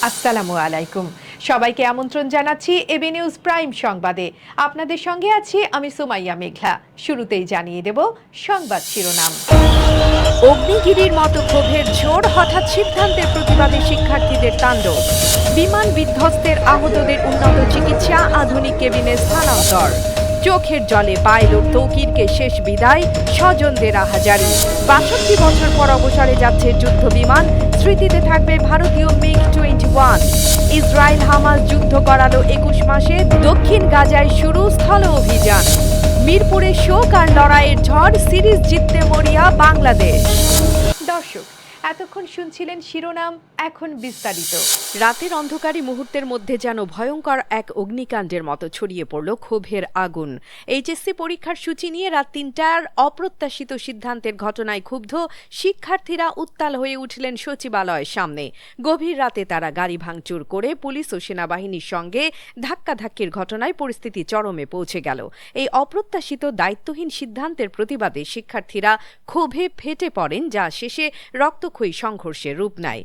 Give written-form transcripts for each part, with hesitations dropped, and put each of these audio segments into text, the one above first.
আসসালামু আলাইকুম। সবাইকে আমন্ত্রণ জানাচ্ছি এবি নিউজ প্রাইম সংবাদে। আপনাদের সঙ্গে আছি আমি সুমাইয়া মেঘলা। শুরুতেই জানিয়ে দেব সংবাদ শিরোনাম। অগ্নিগিরির মতো ক্ষোভের ঝড়, হঠাৎ সিদ্ধান্তের প্রতিবাদে শিক্ষার্থীদের তাণ্ডব। বিমান বিধ্বস্তের আহতদের উন্নত চিকিৎসা, আধুনিক কেবিনে স্থানান্তর। চোখের জলে পাইলট তৌকিরকে শেষ বিদায়, স্বজনদের আহাজারি। ৬২ বছর পর অবসরে যাচ্ছে যুদ্ধ বিমান, স্মৃতিতে থাকবে ভারতীয় মিগ-21। ইসরায়েল হামাস যুদ্ধ করালো ২১ মাসে, দক্ষিণ গাজায় শুরু স্থল অভিযান। মিরপুরে শোক আর লড়াইয়ের ঝড়, সিরিজ জিততে মরিয়া বাংলাদেশ। দর্শক, এতক্ষণ শুনছিলেন শিরোনাম, এখন বিস্তারিত। রাতের অন্ধকারী মুহূর্তের মধ্যে যেন ভয়ঙ্কর এক অগ্নিকাণ্ডের মতো ছড়িয়ে পড়ল ক্ষোভের আগুন। এইচএসসি পরীক্ষার সূচি নিয়ে রাত ৩টার অপ্রত্যাশিত সিদ্ধান্তের ঘটনায় ক্ষুব্ধ শিক্ষার্থীরা উত্তাল হয়ে উঠলেন সচিবালয়ের সামনে। গভীর রাতে তারা গাড়ি ভাঙচুর করে পুলিশ ও সেনাবাহিনীর সঙ্গে ধাক্কাধাক্কির ঘটনায় পরিস্থিতি চরমে পৌঁছে গেল। এই অপ্রত্যাশিত দায়িত্বহীন সিদ্ধান্তের প্রতিবাদে শিক্ষার্থীরা ক্ষোভে ফেটে পড়েন, যা শেষে রক্তক্ষয়ী সংঘর্ষের রূপ নেয়।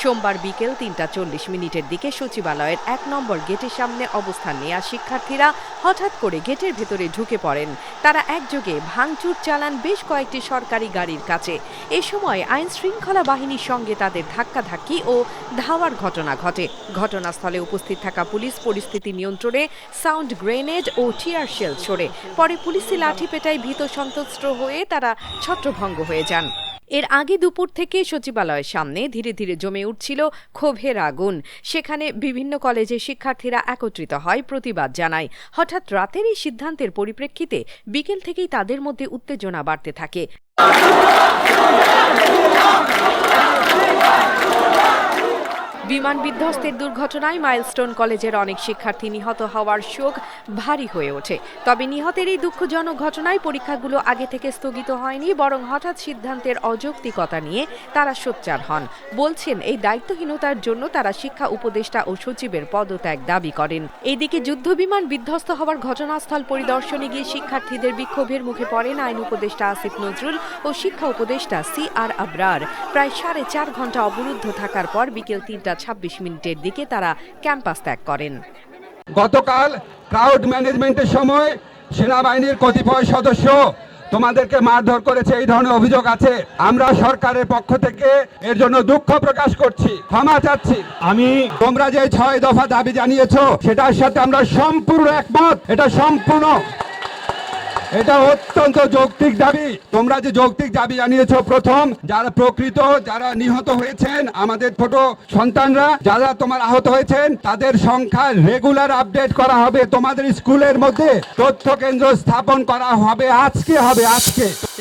সোমবার বিকেল ৩টা ৪০ দিকে সচিবালয়ের ১ নম্বর গেটের সামনে অবস্থান নেয়া শিক্ষার্থীরা হঠাৎ করে গেটের ভেতরে ঢুকে পড়েন। তারা একযোগে ভাঙচুর চালান বেশ কয়েকটি সরকারি গাড়ির কাছে। এ সময় আইন শৃঙ্খলা বাহিনীর সঙ্গে তাদের ধাক্কাধাক্কি ও ধাওয়ার ঘটনা ঘটে। ঘটনাস্থলে উপস্থিত থাকা পুলিশ পরিস্থিতি নিয়ন্ত্রণে সাউন্ড গ্রেনেড ও টিয়ার শেল ছোড়ে। পরে পুলিশি লাঠিপেটায় ভীত সন্ত্রস্ত হয়ে তারা ছত্রভঙ্গ হয়ে যান। এর আগে দুপুর থেকে সচিবালয়ের সামনে ধীরে ধীরে জমে উঠছিল ক্ষোভের আগুন। সেখানে বিভিন্ন কলেজে শিক্ষার্থীরা একত্রিত হয়, প্রতিবাদ জানায়। হঠাৎ রাতের এই সিদ্ধান্তের পরিপ্রেক্ষিতে বিকেল থেকেই তাদের মধ্যে উত্তেজনা বাড়তে থাকে। বিমান বিধ্বস্তের দুর্ঘটনায় মাইলস্টোন কলেজের অনেক শিক্ষার্থী নিহত হওয়ার শোক ভারী হয়ে ওঠে। তবে নিহতের এই দুঃখজনক ঘটনায় পরীক্ষাগুলো আগে থেকে স্থগিত হয়নি, বরং হঠাৎ সিদ্ধান্তের অযৌক্তিকতা নিয়ে তারা সোচ্চার হন। বলছেন, এই দায়িত্বহীনতার জন্য তারা শিক্ষা উপদেষ্টা ও সচিবের পদত্যাগ দাবি করেন। এদিকে যুদ্ধবিমান বিধ্বস্ত হওয়ার ঘটনাস্থল পরিদর্শনে গিয়ে শিক্ষার্থীদের বিক্ষোভের মুখে পড়েন আইন উপদেষ্টা আসিফ নজরুল ও শিক্ষা উপদেষ্টা CR আবরার। প্রায় ৪.৫ ঘণ্টা অবরুদ্ধ থাকার পর বিকেল ৩টা ২৬ দিকে তারা ক্যাম্পাস ত্যাগ করেন। গতকাল ক্রাউড ম্যানেজমেন্টের সময় সেনাবাহিনীর কতিপয় সদস্য তোমাদেরকে মারধর করেছে, এই ধরনের অভিযোগ আছে। আমরা সরকারের পক্ষ থেকে এর জন্য দুঃখ প্রকাশ করছি, ক্ষমা চাচ্ছি। তোমরা যে ৬ দফা দাবি জানিয়েছো সেটার সাথে আমরা সম্পূর্ণ একমত। এটা অত্যন্ত যৌক্তিক দাবি। তোমরা যে যৌক্তিক দাবি জানিয়েছো, প্রথম যারা নিহত হয়েছেন, আমাদের ছোট সন্তানরা যারা তোমার আহত হয়েছেন, তাদের সংখ্যা রেগুলার আপডেট করা হবে। তোমাদের স্কুলের মধ্যে তথ্য কেন্দ্র স্থাপন করা হবে, আজকে।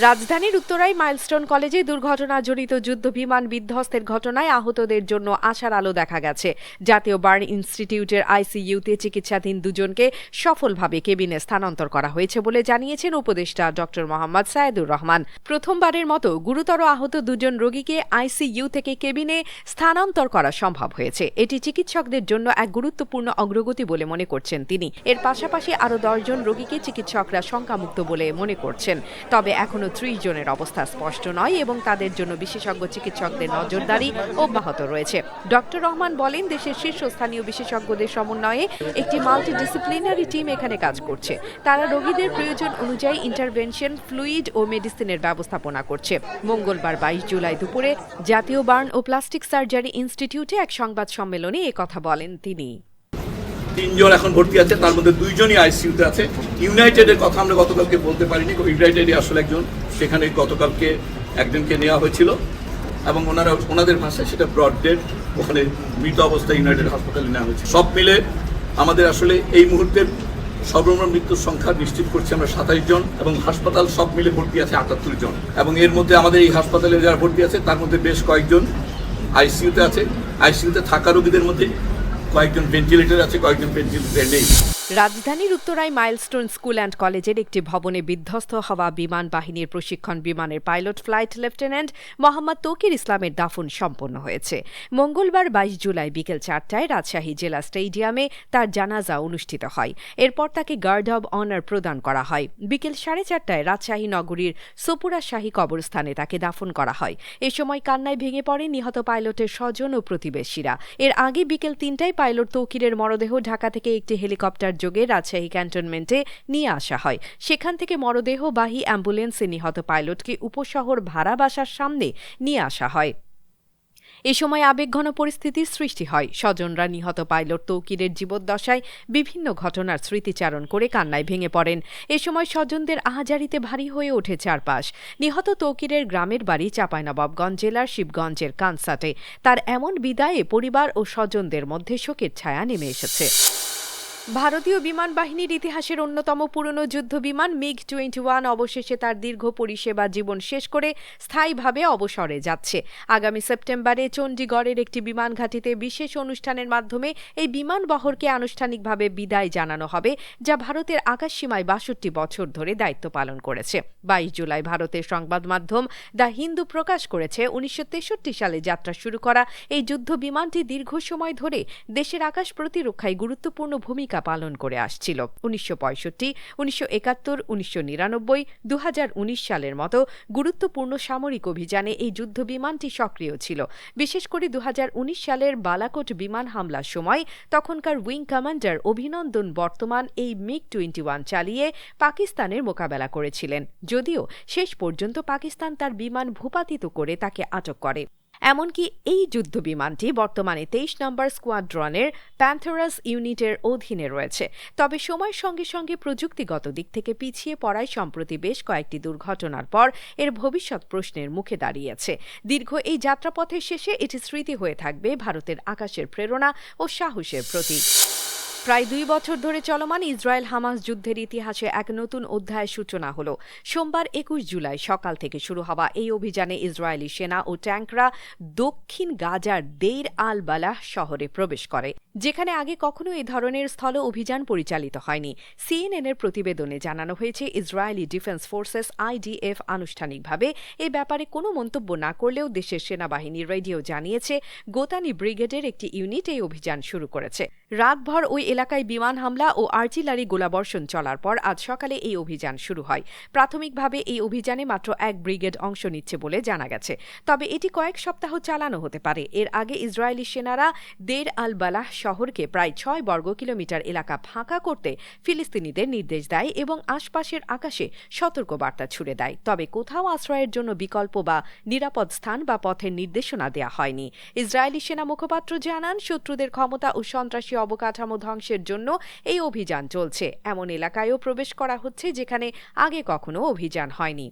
রাজধানীর উত্তরায় মাইলস্টোন কলেজে দুর্ঘটনা জড়িত যুদ্ধ বিমান বিধ্বস্তের ঘটনায় আহতদের জন্য আশার আলো দেখা গেছে। জাতীয় বার্ন ইনস্টিটিউটের ICUতে চিকিৎসাধীন দুজনকে সফলভাবে কেবিনে স্থানান্তর করা হয়েছে বলে জানিয়েছেন উপদেষ্টা ডক্টর মোহাম্মদ সায়েদুর রহমান। প্রথমবারের মতো গুরুতর আহত দুজন রোগীকে ICU থেকে কেবিনে স্থানান্তর করা সম্ভব হয়েছে। এটি চিকিৎসকদের জন্য এক গুরুত্বপূর্ণ অগ্রগতি বলে মনে করছেন তিনি। এর পাশাপাশি আরও ১০ জন রোগীকে চিকিৎসকরা শঙ্কামুক্ত বলে মনে করছেন। তবে এখনও ৩০ জনের অবস্থা স্পষ্ট নয় এবং তাদের জন্য বিশেষজ্ঞ চিকিৎসকদের নজরদারি অব্যাহত রয়েছে। ডক্টর রহমান বলেন, দেশের শীর্ষস্থানীয় বিশেষজ্ঞদের সমন্বয়ে একটি মাল্টিডিসিপ্লিনারি টিম এখানে কাজ করছে। তারা রোগীদের প্রয়োজন অনুযায়ী ইন্টারভেনশন, ফ্লুইড ও মেডিসিনের ব্যবস্থাপনা করছে। মঙ্গলবার ২২ জুলাই দুপুরে জাতীয় বার্ন ও প্লাস্টিক সার্জারি ইনস্টিটিউটে এক সংবাদ সম্মেলনে কথা বলেন তিনি। ৩ জন এখন ভর্তি আছে, তার মধ্যে 2 জনই ICUতে আছে। ইউনাইটেডের কথা আমরা গতকালকে বলতে পারিনি। ইউনাইটেডে আসলে একজন, সেখানে গতকালকে একজনকে নেওয়া হয়েছিল এবং ওনাদের ভাষায় সেটা ব্রড ডেড, ওখানে মৃত অবস্থায় ইউনাইটেড হাসপাতালে নেওয়া হয়েছে। সব মিলে আমাদের আসলে এই মুহূর্তে সর্বমোট মৃত্যুর সংখ্যা নিশ্চিত করছি আমরা 27 জন এবং হাসপাতাল সব মিলে ভর্তি আছে 78 জন। এবং এর মধ্যে আমাদের এই হাসপাতালে যারা ভর্তি আছে তার মধ্যে বেশ কয়েকজন ICUতে আছে। ICUতে থাকা রোগীদের মধ্যে কয়েকজন ভেন্টিলেটর আছে, কয়েকজন ভেন্টিলেটর নেই। রাজধানীর উত্তরায় মাইলস্টোন স্কুল অ্যান্ড কলেজের একটি ভবনে বিধ্বস্ত হওয়া বিমান বাহিনীর প্রশিক্ষণ বিমানের pilot flight lieutenant Mohammad Tauqir ইসলামের দাফন সম্পন্ন হয়েছে। মঙ্গলবার ২২ জুলাই বিকেল ৪টায় রাজশাহী জেলা স্টেডিয়ামে তার জানাজা অনুষ্ঠিত হয়। এরপর তাকে গার্ড অব অনার প্রদান করা হয়। বিকেল ৪:৩০টায় রাজশাহী নগরীর সোপুরা শাহী কবরস্থানে তাকে দাফন করা হয়। এ সময় কান্নায় ভেঙে পড়ে নিহত পাইলটের স্বজন ও প্রতিবেশীরা। এর আগে বিকেল ৩টায় পাইলট তৌকিরের মরদেহ ঢাকা থেকে একটি হেলিকপ্টার যোগে রাজশাহী ক্যান্টনমেন্টে নিয়ে আসা হয়। সেখান থেকে মরদেহবাহী অ্যাম্বুলেন্সে নিহত পাইলটকে উপশহর ভাড়া বাসার সামনে নিয়ে আসা হয়। এ সময় আবেগঘন পরিস্থিতির সৃষ্টি হয়। স্বজনরা নিহত পাইলট তৌকিরের জীবদ্দশায় বিভিন্ন ঘটনার স্মৃতিচারণ করে কান্নায় ভেঙে পড়েন। এ সময় স্বজনদের আহাজারিতে ভারী হয়ে ওঠে চারপাশ। নিহত তৌকিরের গ্রামের বাড়ি চাঁপাইনবাবগঞ্জ জেলার শিবগঞ্জের কানসাটে। তার এমন বিদায়ে পরিবার ও স্বজনদের মধ্যে শোকের ছায়া নেমে এসেছে। ভারতীয় বিমান বাহিনীর ইতিহাসের অন্যতম পুরনো যুদ্ধ বিমান MiG-21 অবশেষে তার দীর্ঘ পরিষেবা জীবন শেষ করে স্থায়ীভাবে অবসরে যাচ্ছে। আগামী সেপ্টেম্বরে চণ্ডীগড়ের একটি বিমান ঘাঁটিতে বিশেষ অনুষ্ঠানের মাধ্যমে এই বিমান বহরকে আনুষ্ঠানিকভাবে বিদায় জানানো হবে, যা ভারতের আকাশসীমায় ৬২ বছর ধরে দায়িত্ব পালন করেছে। ২২ জুলাই ভারতের সংবাদ মাধ্যম দ্য হিন্দু প্রকাশ করেছে ১৯৬৩ সালে যাত্রা শুরু করা এই যুদ্ধ বিমানটি দীর্ঘ সময় ধরে দেশের আকাশ প্রতিরক্ষায় গুরুত্বপূর্ণ ভূমিকা পালন করে আসছিল। ১৯৬৫, ১৯৭১, ১৯৯৯, ২০১৯ সালের মতো গুরুত্বপূর্ণ সামরিক অভিযানে এই যুদ্ধ বিমানটি সক্রিয় ছিল। বিশেষ করে ২০১৯ সালের বালাকোট বিমান হামলার সময় তখনকার উইং কমান্ডার অভিনন্দন বর্তমান এই MiG-21 চালিয়ে পাকিস্তানের মোকাবেলা করেছিলেন, যদিও শেষ পর্যন্ত পাকিস্তান তার বিমান ভূপাতিত করে তাকে আটক করে। এমনকি এই যুদ্ধ বিমানটি বর্তমানে ২৩ নম্বর স্কোয়াড্রনের প্যান্থারাস ইউনিটের অধীনে রয়েছে। তবে সময়ের সঙ্গে সঙ্গে প্রযুক্তিগত দিক থেকে পিছিয়ে পড়ায় সম্প্রতি বেশ কয়েকটি দুর্ঘটনার পর এর ভবিষ্যৎ প্রশ্নের মুখে দাঁড়িয়েছে। দীর্ঘ এই যাত্রাপথের শেষে এটি স্মৃতি হয়ে থাকবে ভারতের আকাশের প্রেরণা ও সাহসের প্রতীক। প্রায় ২ বছর ধরে চলমান ইসরায়েল হামাস যুদ্ধের ইতিহাসে এক নতুন অধ্যায়ের সূচনা হল। সোমবার ২১ জুলাই সকাল থেকে শুরু হওয়া এই অভিযানে ইসরায়েলি সেনা ও ট্যাঙ্করা দক্ষিণ গাজার দেইর আল বালাহ শহরে প্রবেশ করে, যেখানে আগে কখনো এ ধরনের স্থল অভিযান পরিচালিত হয়নি। সিএনএনের প্রতিবেদনে জানানো হয়েছে, ইসরায়েলি ডিফেন্স ফোর্সেস IDF আনুষ্ঠানিকভাবে এ ব্যাপারে কোনো মন্তব্য না করলেও দেশের সেনাবাহিনীর রেডিও জানিয়েছে গোতানি ব্রিগেডের একটি ইউনিট এই অভিযান শুরু করেছে। রাতভর ওই এলাকায় বিমান হামলা ও আর্টিলারি গোলাবর্ষণ চলার পর আজ সকালে এই অভিযান শুরু হয়। প্রাথমিকভাবে এই অভিযানে মাত্র ১ ব্রিগেড অংশ নিচ্ছে বলে জানা গেছে, তবে এটি কয়েক সপ্তাহ চালানো হতে পারে। এর আগে ইসরায়েলি সেনারা দেইর আল বালাহ শহরকে প্রায় ৬ বর্গ কিলোমিটার এলাকা ফাঁকা করতে ফিলিস্তিনিদের নির্দেশ দেয় এবং আশপাশের আকাশে সতর্কবার্তা ছুড়ে দেয়। তবে কোথাও আশ্রয়ের জন্য বিকল্প বা নিরাপদ স্থান বা পথের নির্দেশনা দেয়া হয়নি। ইসরায়েলি সেনা মুখপাত্র জানান, শত্রুদের ক্ষমতা ও সন্ত্রাসী অবকাঠামো ধ্বংসের জন্য এই অভিযান চলছে। এমন এলাকায়ও প্রবেশ করা হচ্ছে যেখানে আগে কখনো অভিযান হয়নি।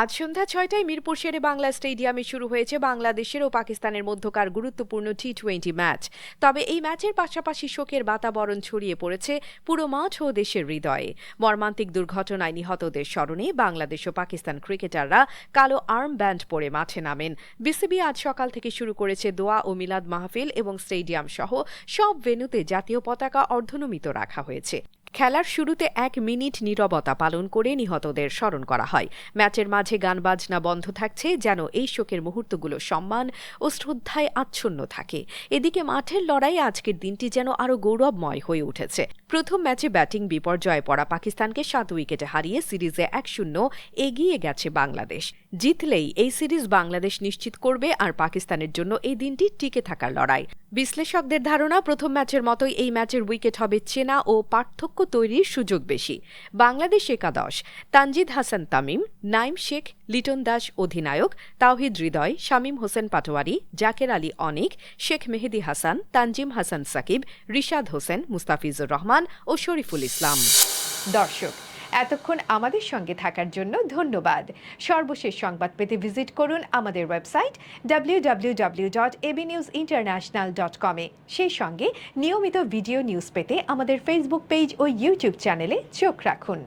আজ সন্ধ্যা ৬টায় মিরপুর শেরে বাংলা স্টেডিয়ামে শুরু হয়েছে বাংলাদেশের ও পাকিস্তানের মধ্যকার গুরুত্বপূর্ণ T20 ম্যাচ। তবে এই ম্যাচের পাশাপাশি শোকের বাতাবরণ ছড়িয়ে পড়েছে পুরো মাঠ ও দেশের হৃদয়ে। মর্মান্তিক দুর্ঘটনায় নিহতদের স্মরণে বাংলাদেশ ও পাকিস্তান ক্রিকেটাররা কালো আর্ম ব্যান্ড পরে মাঠে নামেন। বিসিবি আজ সকাল থেকে শুরু করেছে দোয়া ও মিলাদ মাহফিল এবং স্টেডিয়াম সহ সব ভেন্যুতে জাতীয় পতাকা অর্ধনমিত রাখা হয়েছে। খেলার শুরুতে ১ মিনিট নীরবতা পালন করে নিহতদের স্মরণ করা হয়। ম্যাচের মাঝে গান বাজনা বন্ধ থাকছে, যেন এই শোকের মুহূর্তগুলো সম্মান ও শ্রদ্ধায় আচ্ছন্ন থাকে। এদিকে মাঠের লড়াই আজকের দিনটি যেন আরও গৌরবময় হয়ে উঠেছে। প্রথম ম্যাচে ব্যাটিং বিপর্যয়ে পড়া পাকিস্তানকে ৭ উইকেটে হারিয়ে সিরিজে ১-০ এগিয়ে গেছে বাংলাদেশ। জিতলেই এই সিরিজ বাংলাদেশ নিশ্চিত করবে, আর পাকিস্তানের জন্য এই দিনটি টিকে থাকার লড়াই। বিশ্লেষকদের ধারণা, প্রথম ম্যাচের মতোই এই ম্যাচের উইকেট হবে চেনা ও পার্থক্য তৈরির সুযোগ বেশি। বাংলাদেশ একাদশ: তানজিদ হাসান তামিম, নাইম শেখ, লিটন দাস অধিনায়ক, তাওহিদ হৃদয়, শামীম হোসেন পাটোয়ারি, জাকের আলী অনিক, শেখ মেহেদী হাসান, তানজিম হাসান সাকিব, রিশাদ হোসেন, মুস্তাফিজুর রহমান ও শরীফুল ইসলাম। দর্শক, এতক্ষণ আমাদের সঙ্গে থাকার জন্য ধন্যবাদ। সর্বশেষ সংবাদ পেতে ভিজিট করুন আমাদের ওয়েবসাইট www.abnewsinternational.com এ। সেই সঙ্গে নিয়মিত ভিডিও নিউজ পেতে আমাদের ফেসবুক পেজ ও ইউটিউব চ্যানেলে চোখ রাখুন।